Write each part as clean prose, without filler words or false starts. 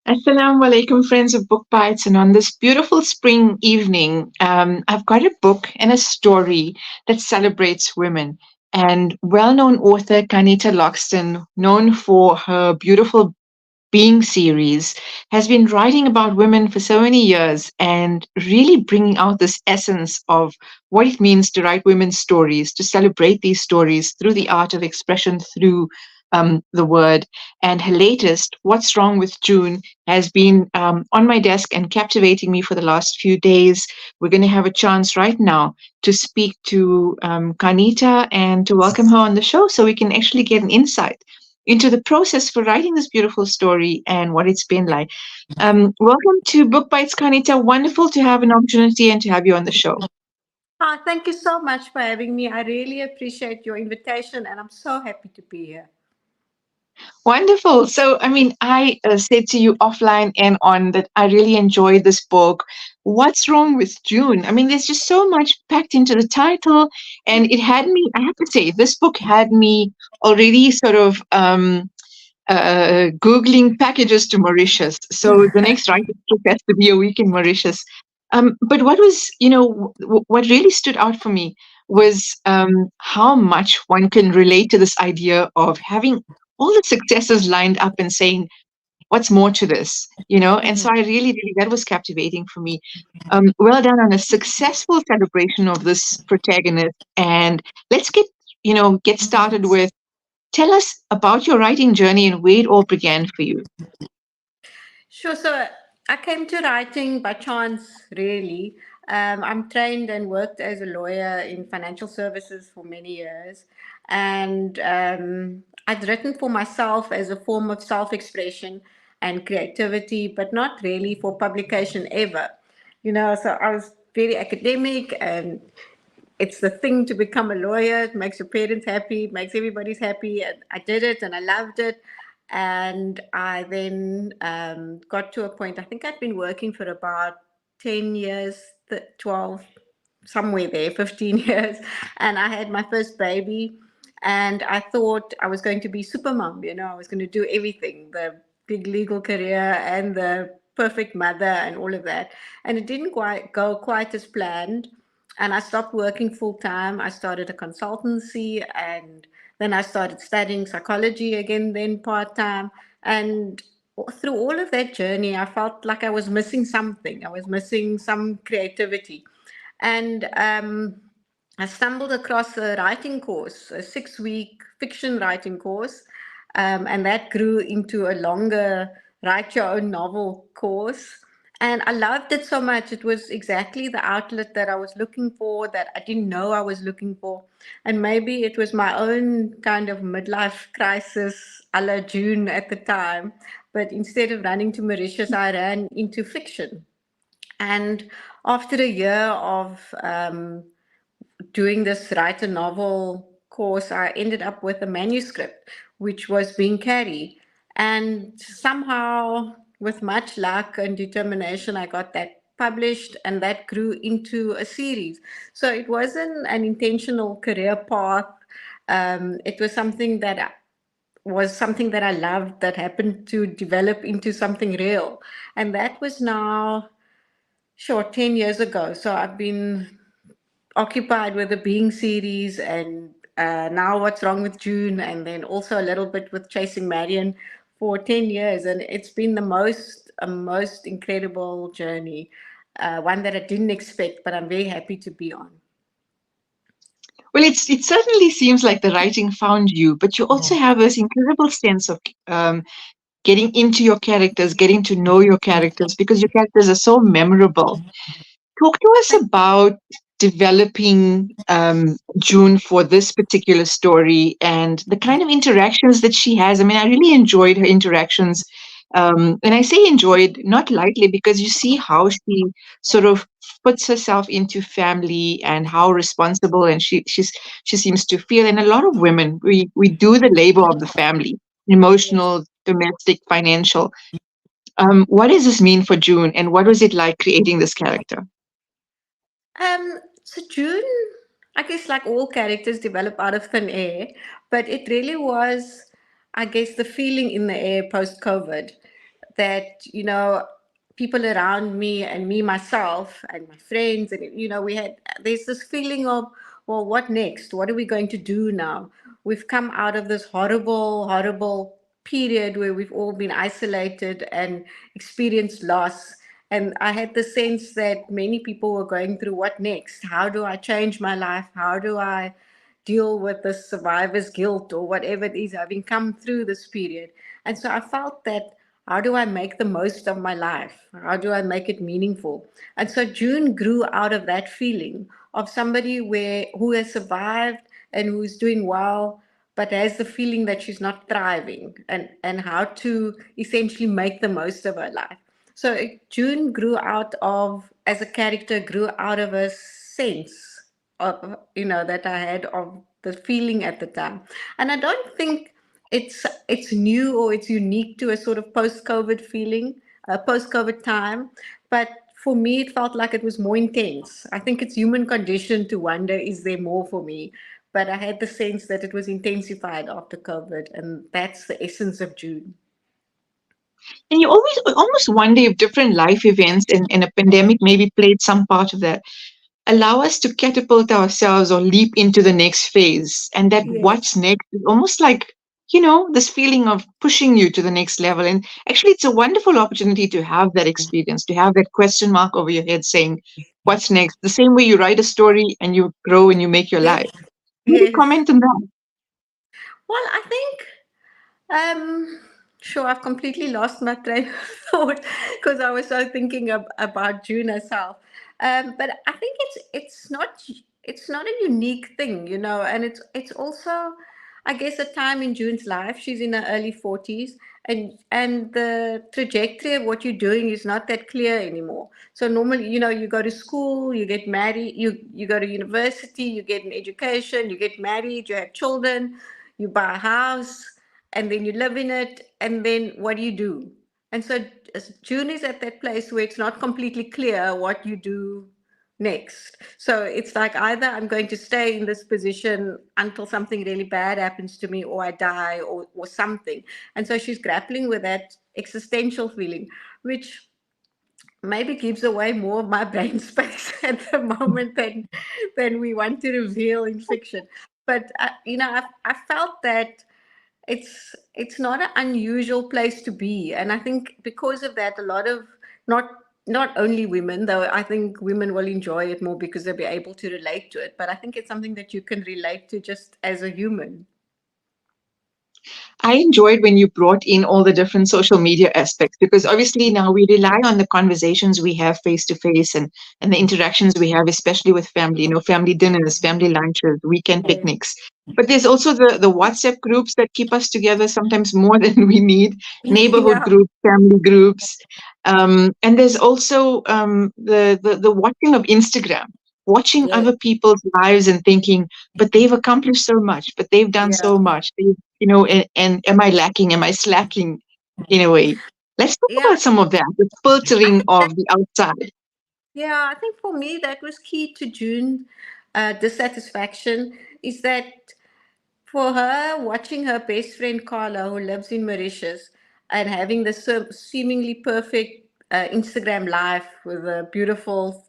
Assalamu alaikum, friends of BookBytes. And on this beautiful spring evening, I've got a book and a story that celebrates women. And well known author Qarnita Loxton, known for her beautiful Being series, has been writing about women for so many years and really bringing out this essence of what it means to write women's stories, to celebrate these stories through the art of expression, through the word. And her latest, What's Wrong with June, has been on my desk and captivating me for the last few days. We're going to have a chance right now to speak to Kanita and to welcome her on the show so we can actually get an insight into the process for writing this beautiful story and what it's been like. Welcome to Book Bites, Kanita. Wonderful to have an opportunity and to have you on the show. Thank you so much for having me. I really appreciate your invitation and I'm so happy to be here. Wonderful. So, I mean, I said to you offline and on that I really enjoyed this book. What's Wrong with June? I mean, there's just so much packed into the title, and it had me, I have to say, this book had me already sort of Googling packages to Mauritius. So the next writing trip has to be a week in Mauritius. But what was, what really stood out for me was how much one can relate to this idea of having all the successes lined up and saying, what's more to this, And so I really, really, that was captivating for me. Well done on a successful celebration of this protagonist. And let's get started with, tell us about your writing journey and where it all began for you. Sure. So I came to writing by chance, really. I'm trained and worked as a lawyer in financial services for many years. And I'd written for myself as a form of self expression and creativity, but not really for publication ever. So I was very academic and it's the thing to become a lawyer. It makes your parents happy, makes everybody's happy. And I did it and I loved it. And I then got to a point, I think I'd been working for about 10 years, 12, somewhere there, 15 years. And I had my first baby. And I thought I was going to be super mom, I was going to do everything, the big legal career and the perfect mother and all of that. And it didn't quite go quite as planned, and I stopped working full time. I started a consultancy and then I started studying psychology again, then part time. And through all of that journey, I felt like I was missing something. I was missing some creativity. And I stumbled across a writing course, a 6-week fiction writing course. And that grew into a longer write your own novel course. And I loved it so much. It was exactly the outlet that I was looking for, that I didn't know I was looking for. And maybe it was my own kind of midlife crisis a la June at the time. But instead of running to Mauritius, I ran into fiction. And after a year of doing this write a novel course, I ended up with a manuscript which was being carried. And somehow, with much luck and determination, I got that published and that grew into a series. So it wasn't an intentional career path. It was something that I loved that happened to develop into something real. And that was now, sure, 10 years ago. So I've been occupied with the Being series and now What's Wrong with June, and then also a little bit with Chasing Marion for 10 years. And it's been a most incredible journey, one that I didn't expect, but I'm very happy to be on. Well, it certainly seems like the writing found you, but you also have this incredible sense of getting into your characters, getting to know your characters, because your characters are so memorable. Talk to us about developing June for this particular story and the kind of interactions that she has. I mean, I really enjoyed her interactions. And I say enjoyed not lightly because you see how she sort of puts herself into family and how responsible and she seems to feel. And a lot of women, we do the labor of the family, Yes. emotional, domestic, financial. What does this mean for June, and what was it like creating this character? So June, I guess, like all characters, develop out of thin air, but it really was, I guess, the feeling in the air post COVID that, people around me and me myself and my friends, and there's this feeling of, well, what next? What are we going to do now? We've come out of this horrible, horrible period where we've all been isolated and experienced loss. And I had the sense that many people were going through, what next? How do I change my life? How do I deal with the survivor's guilt or whatever it is, having come through this period? And so I felt that, how do I make the most of my life? How do I make it meaningful? And so June grew out of that feeling of somebody who has survived and who's doing well, but has the feeling that she's not thriving, and how to essentially make the most of her life. So June grew out of, as a character, grew out of a sense of, that I had of the feeling at the time. And I don't think it's new or it's unique to a sort of post-COVID feeling, post-COVID time. But for me, it felt like it was more intense. I think it's human condition to wonder, is there more for me? But I had the sense that it was intensified after COVID, and that's the essence of June. And you almost wonder if different life events and a pandemic maybe played some part of that, allow us to catapult ourselves or leap into the next phase. And that Yes. what's next is almost like, this feeling of pushing you to the next level. And actually, it's a wonderful opportunity to have that experience, to have that question mark over your head saying, what's next? The same way you write a story and you grow and you make your Yes. life. Maybe Yes. comment on that. Well, I think, sure, I've completely lost my train of thought because I was so thinking about June herself. But I think it's not a unique thing, and it's also, I guess, a time in June's life. She's in her early 40s, and the trajectory of what you're doing is not that clear anymore. So normally, you go to school, you get married, you go to university, you get an education, you get married, you have children, you buy a house, and then you live in it, and then what do you do? And so June is at that place where it's not completely clear what you do next. So it's like, either I'm going to stay in this position until something really bad happens to me, or I die, or something. And so she's grappling with that existential feeling, which maybe gives away more of my brain space at the moment than we want to reveal in fiction. But I felt that it's not an unusual place to be, and I think because of that, a lot of, not not only women, though I think women will enjoy it more because they'll be able to relate to it, but I think it's something that you can relate to just as a human. I enjoyed when you brought in all the different social media aspects because obviously now we rely on the conversations we have face to face and the interactions we have, especially with family, family dinners, family lunches, weekend Yeah. picnics. But there's also the WhatsApp groups that keep us together sometimes more than we need, neighborhood Yeah. groups, family groups. And there's also the watching of Instagram, watching Yeah. other people's lives and thinking, but they've accomplished so much, but they've done Yeah. so much. And am I lacking? Am I slacking in a way? Let's talk Yeah. about some of that, the I filtering think that, of the outside. yeah, I think for me that was key to June dissatisfaction, is that for her, watching her best friend Carla, who lives in Mauritius, and having this seemingly perfect Instagram life with the beautiful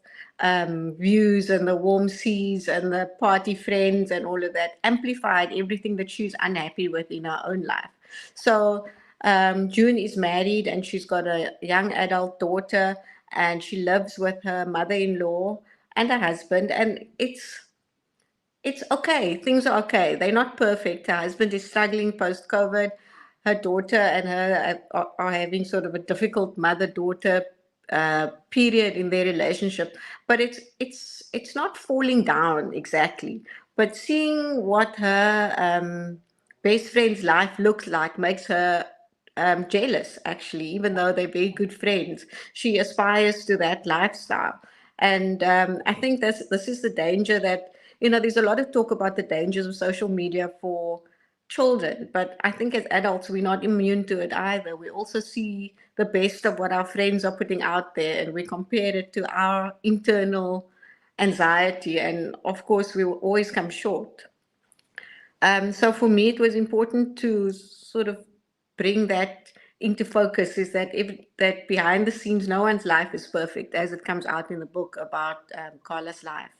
views and the warm seas and the party friends and all of that, amplified everything that she's unhappy with in her own life. So June is married and she's got a young adult daughter, and she lives with her mother-in-law and her husband, and it's okay. Things are okay. They're not perfect. Her husband is struggling post COVID. Her daughter and her are having sort of a difficult mother daughter period in their relationship. But it's not falling down exactly. But seeing what her best friend's life looks like makes her jealous, actually, even though they're very good friends. She aspires to that lifestyle. And I think this is the danger that, there's a lot of talk about the dangers of social media for children, but I think as adults, we're not immune to it either. We also see the best of what our friends are putting out there, and we compare it to our internal anxiety. And of course, we will always come short. So for me, it was important to sort of bring that into focus is that that behind the scenes, no one's life is perfect, as it comes out in the book about Carla's life.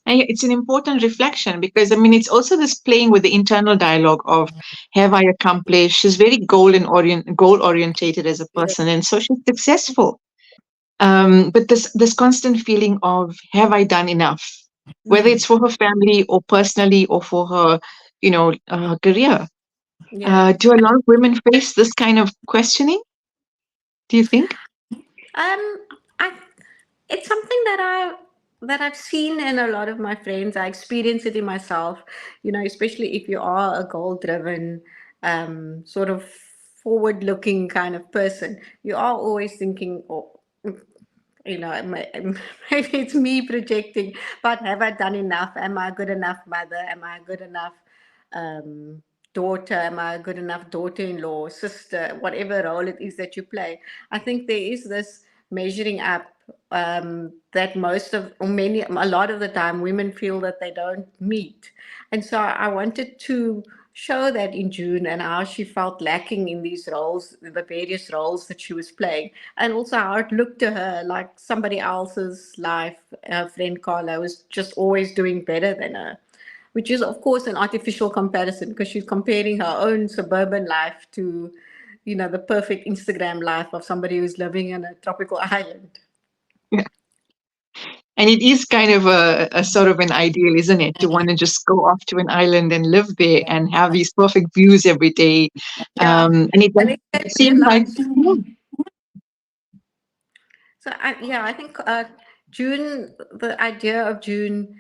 And it's an important reflection because, I mean, it's also this playing with the internal dialogue of, have I accomplished? She's very goal orientated as a Yeah. person, and so she's successful. But this constant feeling of, have I done enough? Whether Mm. it's for her family or personally or for her, career. Yeah. Do a lot of women face this kind of questioning? Do you think? I it's something that I've seen in a lot of my friends. I experience it in myself, especially if you are a goal driven, sort of forward looking kind of person. You are always thinking, oh, maybe it's me projecting, but have I done enough? Am I a good enough mother? Am I a good enough um, daughter? Am I a good enough daughter-in-law, sister, whatever role it is that you play? I think there is this measuring up that most of, or many, a lot of the time, women feel that they don't meet. And so I wanted to show that in June and how she felt lacking in these roles, the various roles that she was playing, and also how it looked to her like somebody else's life. Her friend Carla was just always doing better than her, which is, of course, an artificial comparison because she's comparing her own suburban life to, the perfect Instagram life of somebody who's living in a tropical island. Yeah. And it is kind of a sort of an ideal, isn't it? To want to just go off to an island and live there and have these perfect views every day. Yeah, And it and does escape real seem like, life. yeah, So I think June, the idea of June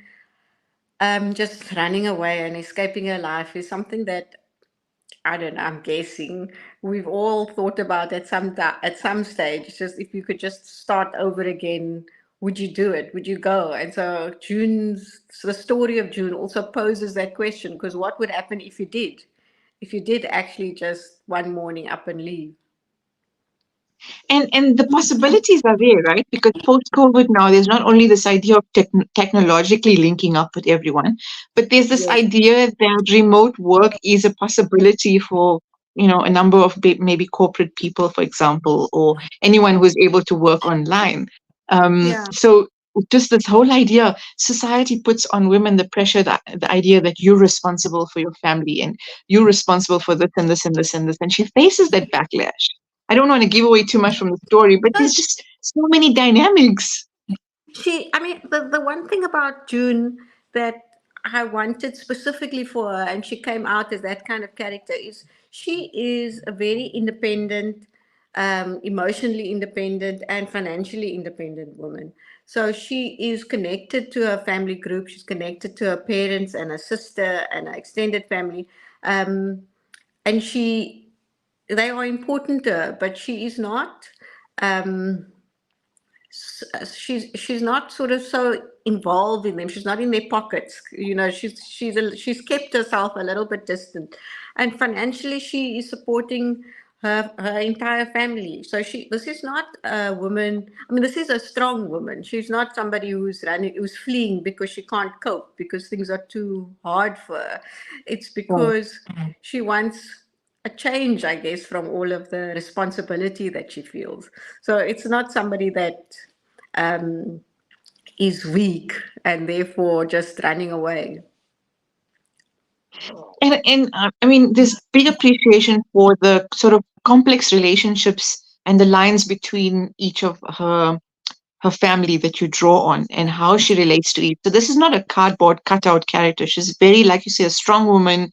just running away and escaping her life is something that I don't know. I'm guessing we've all thought about at some stage. Just if you could just start over again, would you do it? Would you go? And so the story of June also poses that question because what would happen if you did? If you did actually just one morning up and leave? and the possibilities are there, right? Because post COVID now, there's not only this idea of technologically linking up with everyone, but there's this Yes. idea that remote work is a possibility for a number of maybe corporate people, for example, or anyone who's able to work online. Yeah. So just this whole idea, society puts on women the pressure, that the idea that you're responsible for your family and you're responsible for this and this and this and this, and she faces that backlash. I don't want to give away too much from the story, but there's just so many dynamics. I mean, the one thing about June that I wanted specifically for her, and she came out as that kind of character, is she is a very independent, emotionally independent, and financially independent woman. So she is connected to her family group, she's connected to her parents and her sister and her extended family. Um, and they are important to her, but she is not. Um, she's not sort of so involved in them. She's not in their pockets. She's kept herself a little bit distant, and financially she is supporting her entire family. So this is not a woman. I mean, this is a strong woman. She's not somebody who's fleeing because she can't cope because things are too hard for her. It's Right. because she wants a change, I guess, from all of the responsibility that she feels. So it's not somebody that um, is weak and therefore just running away. And I mean, there's big appreciation for the sort of complex relationships and the lines between each of her family that you draw on and how she relates to each. So this is not a cardboard cutout character. She's very, like you say, a strong woman.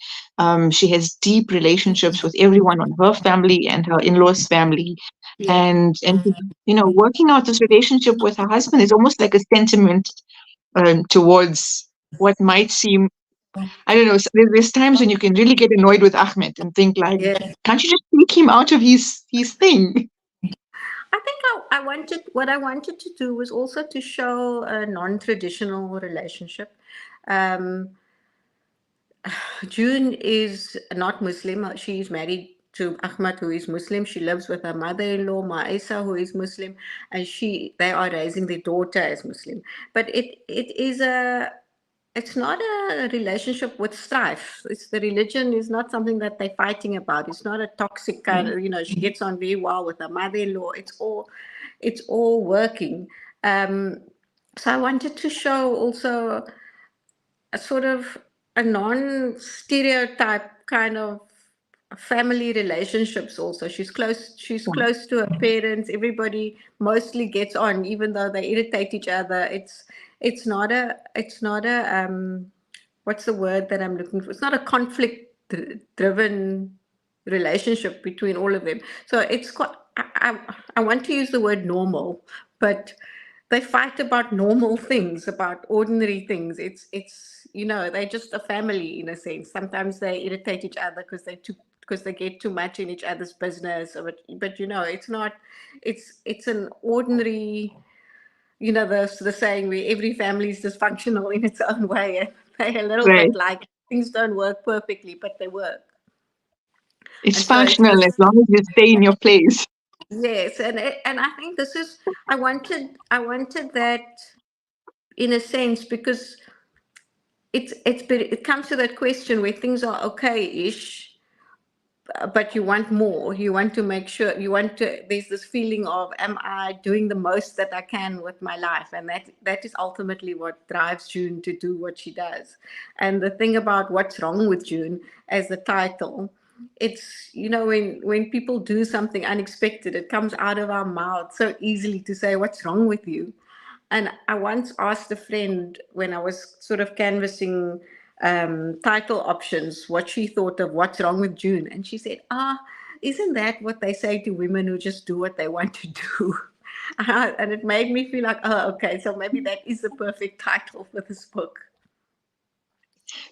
She has deep relationships with everyone on her family and her in-laws' family, Yeah. and working out this relationship with her husband is almost like a sentiment towards what might seem. I don't know. There's times when you can really get annoyed with Ahmed and think like, Yes. can't you just take him out of his thing? I think I wanted what I wanted to do was also to show a non-traditional relationship. Um, June is not Muslim. She is married to Ahmad, who is Muslim. She lives with her mother-in-law, Maisa, who is Muslim, and they are raising their daughter as Muslim. But it is a it's not a relationship with strife. It's the religion is not something that they're fighting about. It's not a toxic kind of, she gets on very well with her mother-in-law. It's all working. Um, so I wanted to show also a sort of a non-stereotype kind of family relationships also. She's close to her parents. Everybody mostly gets on, even though they irritate each other. It's not a what's the word that I'm looking for? It's not a conflict driven relationship between all of them. So it's quite, I want to use the word normal, but they fight about normal things, about ordinary things. They're just a family in a sense. Sometimes they irritate each other because they get too much in each other's business. But it's not. It's an ordinary. The saying where every family is dysfunctional in its own way, and they're a little Right. bit like things don't work perfectly, but they work. It's And so it's functional as this. long as you stay in your place. Yes, and I think this is I wanted that in a sense because it comes to that question where things are okay-ish, but you want more. You want to make sure there's this feeling of, am I doing the most that I can with my life? And that is ultimately what drives June to do what she does. And the thing about what's wrong with June as the title, it's when people do something unexpected, it comes out of our mouth so easily to say, what's wrong with you? And I once asked a friend when I was sort of canvassing title options what she thought of What's Wrong with June. And she said, isn't that what they say to women who just do what they want to do? And it made me feel like, oh, okay, so maybe that is the perfect title for this book.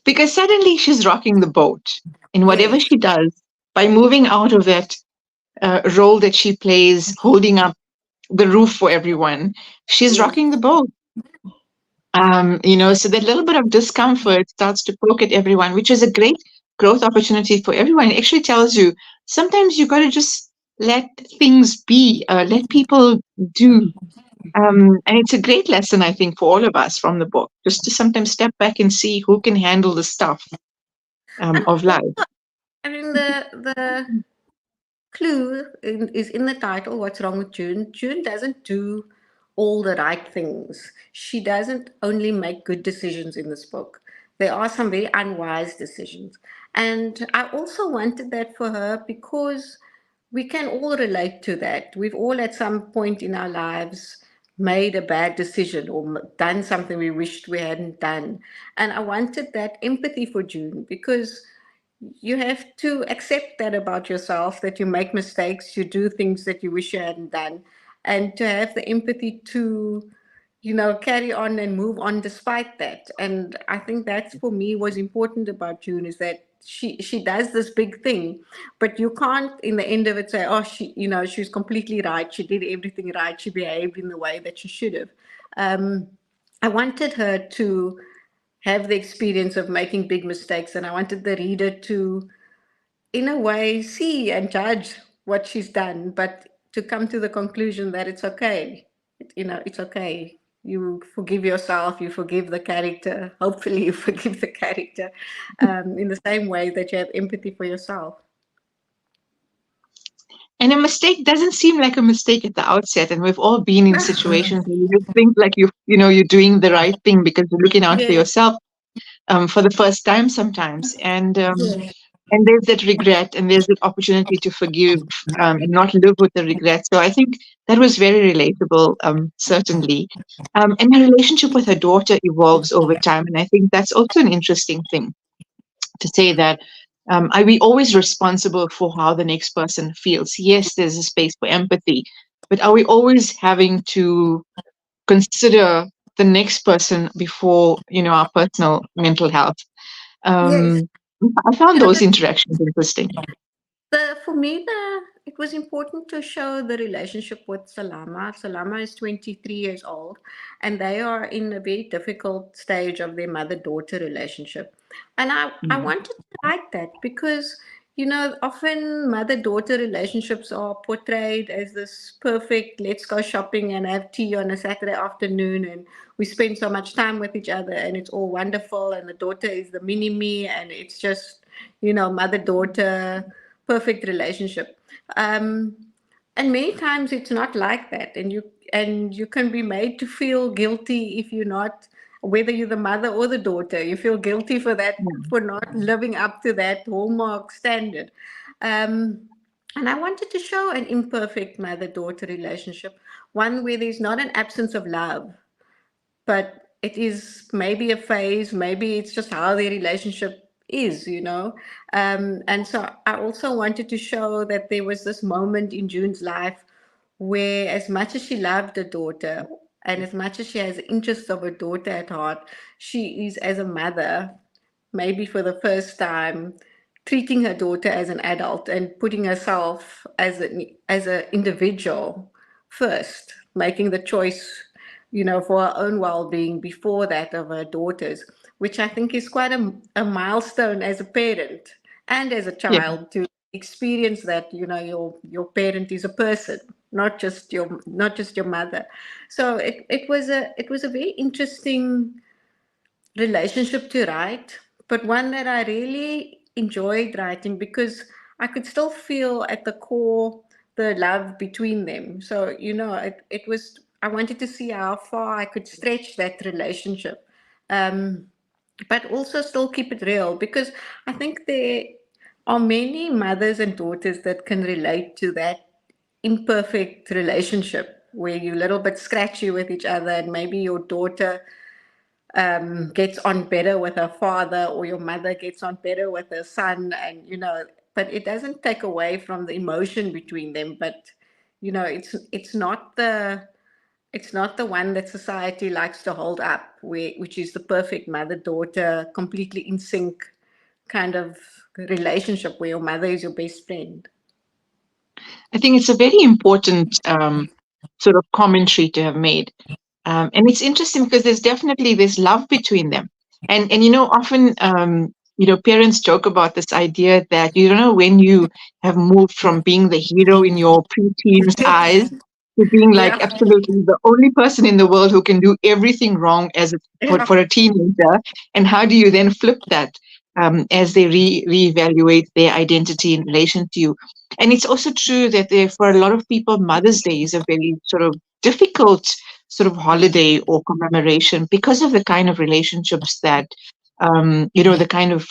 Because suddenly she's rocking the boat in whatever Yes, she does by moving out of that role that she plays, holding up the roof for everyone. She's yes. rocking the boat. So that little bit of discomfort starts to poke at everyone, which is a great growth opportunity for everyone. It actually tells you sometimes you got to just let things be, let people do. And it's a great lesson, I think, for all of us from the book, just to sometimes step back and see who can handle the stuff And of life. also, I mean, the clue is in the title. What's wrong with June? June doesn't do all the right things. She doesn't only make good decisions in this book. There are some very unwise decisions. And I also wanted that for her because we can all relate to that. We've all at some point in our lives made a bad decision or done something we wished we hadn't done. And I wanted that empathy for June because you have to accept that about yourself, that you make mistakes, you do things that you wish you hadn't done, and to have the empathy to carry on and move on despite that. And I think that's, for me, was important about June, is that she does this big thing, but you can't in the end of it say, oh, she's completely right, she did everything right, she behaved in the way that she should have. I wanted her to have the experience of making big mistakes, and I wanted the reader to, in a way, see and judge what she's done, but to come to the conclusion that it's okay. It's okay. You forgive yourself, you forgive the character. Hopefully, you forgive the character in the same way that you have empathy for yourself. And a mistake doesn't seem like a mistake at the outset. And we've all been in situations where you just think like you're doing the right thing because you're looking out for Yeah. yourself for the first time sometimes. Yeah. And there's that regret and there's that opportunity to forgive and not live with the regret. So I think that was very relatable, certainly. And her relationship with her daughter evolves over time. And I think that's also an interesting thing to say that are we always responsible for how the next person feels? Yes, there's a space for empathy, but are we always having to consider the next person before, our personal mental health? Yes. Um, I found Yeah, those interactions interesting. for me, it was important to show the relationship with Salama. Salama is 23 years old, and they are in a very difficult stage of their mother-daughter relationship. And I Mm. wanted to write that because often mother-daughter relationships are portrayed as this perfect, let's go shopping and have tea on a Saturday afternoon, and we spend so much time with each other, and it's all wonderful, and the daughter is the mini me, and it's just, mother-daughter, perfect relationship. Um, and many times it's not like that, and you can be made to feel guilty if you're not, whether you're the mother or the daughter, you feel guilty for that, Yeah. for not living up to that hallmark standard. um, and I wanted to show an imperfect mother-daughter relationship, one where there's not an absence of love, but it is maybe a phase, maybe it's just how their relationship is. And so I also wanted to show that there was this moment in June's life where, as much as she loved her daughter and as much as she has the interests of her daughter at heart, she is, as a mother, maybe for the first time, treating her daughter as an adult and putting herself as an individual first, making the choice, for her own well-being before that of her daughters, which I think is quite a milestone as a parent and as a Yeah. child, to experience that, your parent is a person, not just your mother. So it was a very interesting relationship to write, but one that I really enjoyed writing because I could still feel at the core the love between them. So, I wanted to see how far I could stretch that relationship, um, but also still keep it real, because I think there are many mothers and daughters that can relate to that imperfect relationship where you're a little bit scratchy with each other, and maybe your daughter gets on better with her father, or your mother gets on better with her son, and but it doesn't take away from the emotion between them. But it's not the one that society likes to hold up, which is the perfect mother-daughter, completely in sync kind of relationship where your mother is your best friend. I think it's a very important sort of commentary to have made. And it's interesting because there's definitely this love between them. And often, parents joke about this idea that you don't know when you have moved from being the hero in your preteen's eyes to being like Yeah, absolutely the only person in the world who can do everything wrong yeah, for a teenager. And how do you then flip that as they reevaluate their identity in relation to you? And it's also true that for a lot of people, Mother's Day is a very sort of difficult sort of holiday or commemoration because of the kind of relationships that, the kind of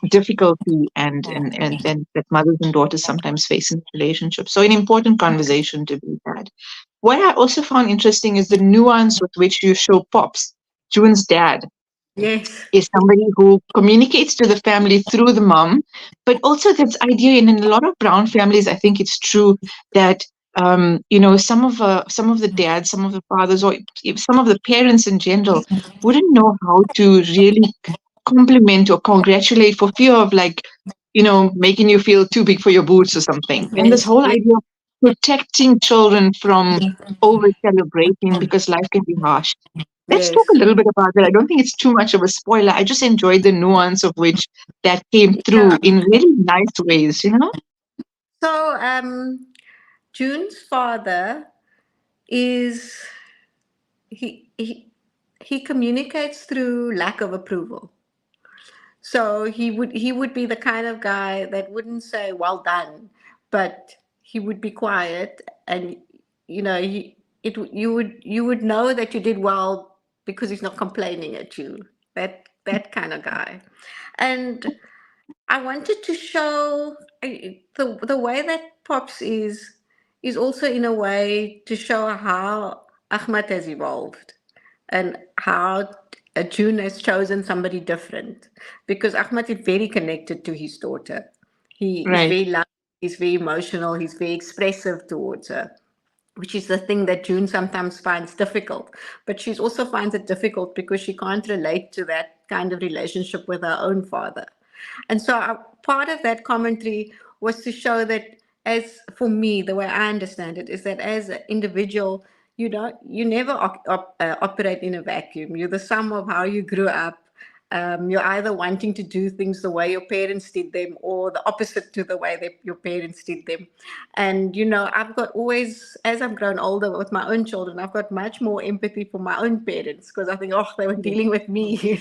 difficulty and that mothers and daughters sometimes face in relationships. So, an important conversation to be had. What I also found interesting is the nuance with which you show Pops, June's dad, yes, is somebody who communicates to the family through the mom, but also this idea in a lot of brown families, I think it's true that some of the dads, some of the fathers, or if some of the parents in general wouldn't know how to really compliment or congratulate for fear of like making you feel too big for your boots or something. And this yes, whole yes, idea of protecting children from over celebrating because life can be harsh. Let's talk a yes. little bit about that. I don't think it's too much of a spoiler. I just enjoyed the nuance of which that came Yeah. through in really nice ways. So, June's father is he communicates through lack of approval. So he would be the kind of guy that wouldn't say well done, but he would be quiet, and you would know that you did well because he's not complaining at you. That kind of guy. And I wanted to show the way that Pops is also in a way to show how Ahmed has evolved, and how June has chosen somebody different, because Ahmed is very connected to his daughter. He is Right. very loving, he's very emotional, he's very expressive towards her, which is the thing that June sometimes finds difficult. But she also finds it difficult because she can't relate to that kind of relationship with her own father. And so part of that commentary was to show that, as for me, the way I understand it is that as an individual, you never operate in a vacuum. You're the sum of how you grew up, You're either wanting to do things the way your parents did them or the opposite to the way that your parents did them. And, I've got always, as I've grown older with my own children, I've got much more empathy for my own parents because I think, oh, they were dealing with me,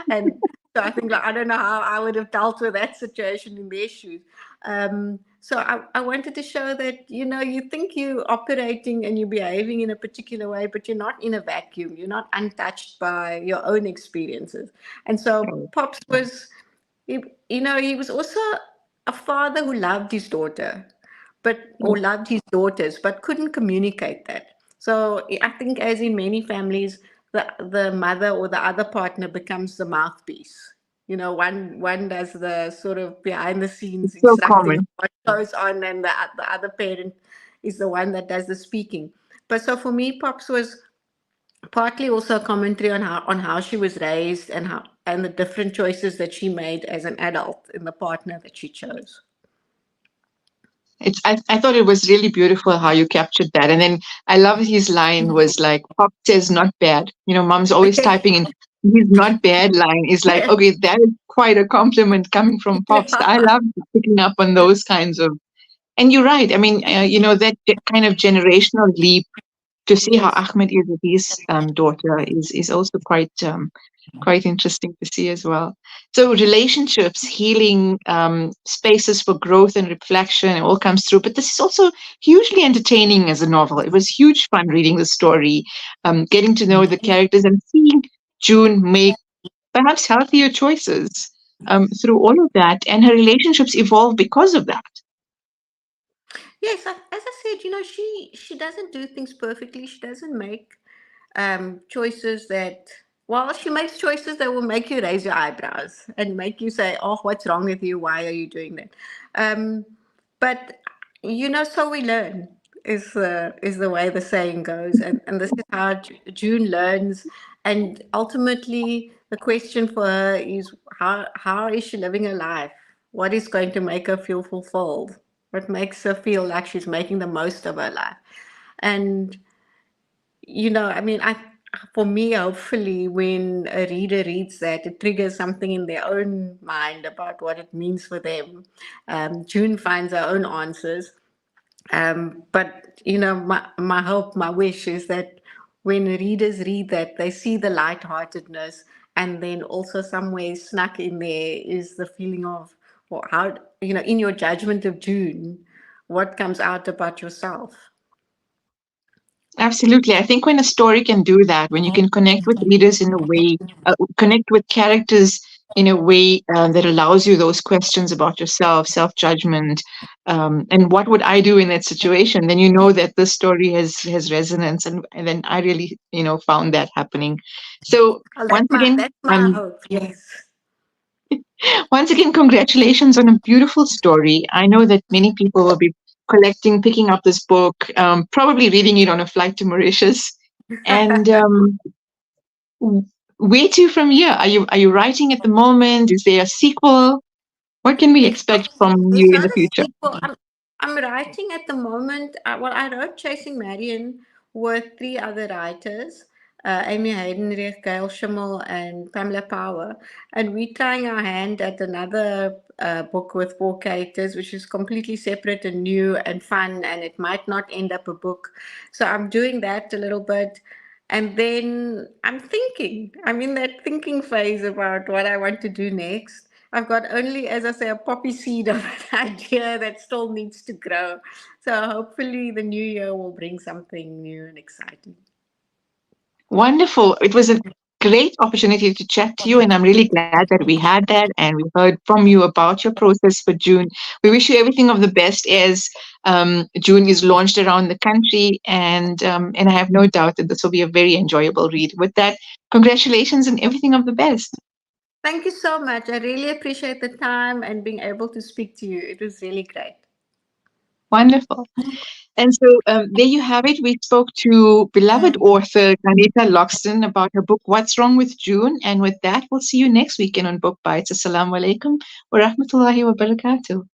And so I think, like, I don't know how I would have dealt with that situation in their shoes. So I wanted to show that, you think you're operating and you're behaving in a particular way, but you're not in a vacuum. You're not untouched by your own experiences. And so Pops was, he was also a father who loved his daughter, or loved his daughters, but couldn't communicate that. So I think, as in many families, the mother or the other partner becomes the mouthpiece. One does the sort of behind the scenes It's so instructing common. what goes on, and the other parent is the one that does the speaking. But so for me, Pops was partly also a commentary on how she was raised, and the different choices that she made as an adult in the partner that she chose. I thought it was really beautiful how you captured that. And then I love his line was like, Pop says not bad. Mom's always typing in his not bad line is like, okay, that is quite a compliment coming from Pops. I love picking up on those kinds of, and you're right. I mean, that kind of generational leap to see how Yes. Ahmed is with his daughter is also quite interesting to see as well. So relationships, healing, spaces for growth and reflection, it all comes through. But this is also hugely entertaining as a novel. It was huge fun reading the story, getting to know the characters and seeing June make perhaps healthier choices through all of that, and her relationships evolve because of that. Yes, as I said, she doesn't do things perfectly. She doesn't make choices that, well, she makes choices that will make you raise your eyebrows and make you say, "Oh, what's wrong with you? Why are you doing that?" Um, but so we learn is the way the saying goes, and this is how June learns, and ultimately the question for her is how is she living her life? What is going to make her feel fulfilled? What makes her feel like she's making the most of her life? And I mean, for me, hopefully, when a reader reads that, it triggers something in their own mind about what it means for them. June finds her own answers. But my hope, my wish is that when readers read that, they see the lightheartedness, and then also somewhere snuck in there is the feeling of, well, how, in your judgment of June, what comes out about yourself. Absolutely. I think when a story can do that, when you can connect with readers in a way, connect with characters in a way that allows you those questions about yourself, self-judgment, and what would I do in that situation, then you know that this story has resonance, and then I really, found that happening. So Well, once again, that's my hope. Yes. once again, congratulations on a beautiful story. I know that many people will be collecting, picking up this book, probably reading it on a flight to Mauritius. And where to from here? Are you writing at the moment? Is there a sequel? What can we There's not, expect from there's you in not the a future? sequel. I'm writing at the moment. Well, I wrote Chasing Marion with three other writers, Amy Heidenreich, Gail Schimmel, and Pamela Power. And we're trying our hand at another book with four characters, which is completely separate and new and fun, and it might not end up a book. So I'm doing that a little bit. And then I'm thinking, I'm in that thinking phase about what I want to do next. I've got only, as I say, a poppy seed of an idea that still needs to grow. So hopefully the new year will bring something new and exciting. Wonderful. It was a great opportunity to chat to you, and I'm really glad that we had that and we heard from you about your process for June. We wish you everything of the best as June is launched around the country, and I have no doubt that this will be a very enjoyable read. With that, congratulations and everything of the best. Thank you so much. I really appreciate the time and being able to speak to you. It was really great. Wonderful. And so there you have it. We spoke to beloved author Qarnita Loxton about her book, What's Wrong with June? And with that, we'll see you next weekend on Book Bites. Assalamu alaikum wa rahmatullahi wa barakatuh.